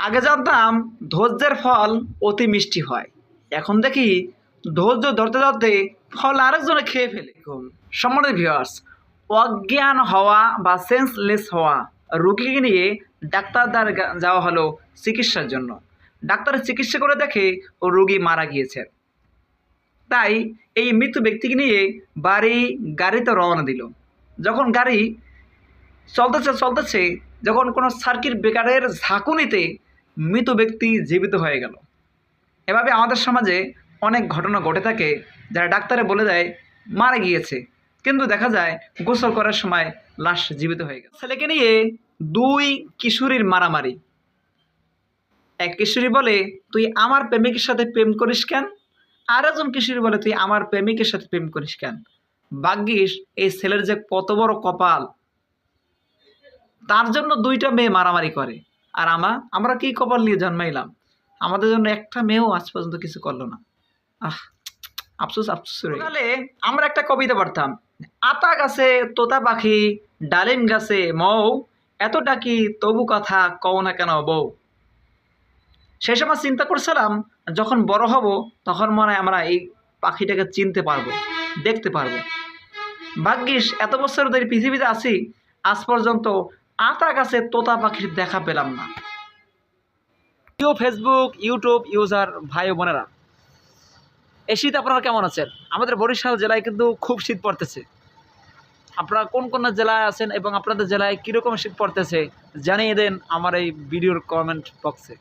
আগে জানতাম ধৈর্যের ফল অতি মিষ্টি হয়, এখন দেখি ধৈর্য ধরতে ধরতে ফল আরেকজনে খেয়ে ফেলে। সম্মানিত ভিউয়ার্স, অজ্ঞান হওয়া বা সেন্সলেস হওয়া রোগীকে নিয়ে ডাক্তার যাওয়া হলো চিকিৎসার জন্য। ডাক্তারের চিকিৎসা করে দেখে ও রোগী মারা গিয়েছে। তাই এই মৃত ব্যক্তিকে নিয়ে গাড়িতে রওনা দিল। যখন গাড়ি চলতেছে যখন কোনো সার্কিট ব্রেকারের ঝাঁকুনিতে মৃত ব্যক্তি জীবিত হয়ে গেল। এভাবে আমাদের সমাজে অনেক ঘটনা ঘটে থাকে, যারা ডাক্তারে বলে দেয় মারা গিয়েছে, কিন্তু দেখা যায় গোসল করার সময় লাশ জীবিত হয়ে গেল। ছেলেকে নিয়ে দুই কিশোরীর মারামারি। এক কিশোরী বলে, তুই আমার প্রেমিকের সাথে প্রেম করিস কেন? আর একজন কিশোরী বলে, তুই আমার প্রেমিকের সাথে প্রেম করিস কেন? ভাগ্যিস এই ছেলের যে কত বড় কপাল, তার জন্য দুইটা মেয়ে মারামারি করে। আর আমরা কি কপাল নিয়ে জন্মাইলাম, আমাদের জন্য একটা মেয়েও আজ পর্যন্ত কিছু করলো না। আফসোস আফসোস। তাহলে আমরা একটা কবিতা পড়তাম, আতা গাছে তোতা পাখি, ডালিম গাছে মৌ, এত ডাকি তবু কথা কও না কেন বউ। সেই সময় চিন্তা করছিলাম, যখন বড় হব তখন মনে হয় আমরা এই পাখিটাকে চিনতে পারবো, দেখতে পারবো। ভাগ্যিস এত বছর ধরে পৃথিবীতে আছি, আজ পর্যন্ত আতা গাছে তোতা পাখির দেখা পেলাম না। প্রিয় ফেসবুক ইউটিউব ইউজার ভাই ও বোনেরা, এই শীত আপনারা কেমন আছেন? আমাদের বরিশাল জেলায় কিন্তু খুব শীত পড়তেছে। আপনারা কোন কোন জেলায় আছেন এবং আপনাদের জেলায় কীরকম শীত পড়তেছে জানিয়ে দেন আমার এই ভিডিওর কমেন্ট বক্সে।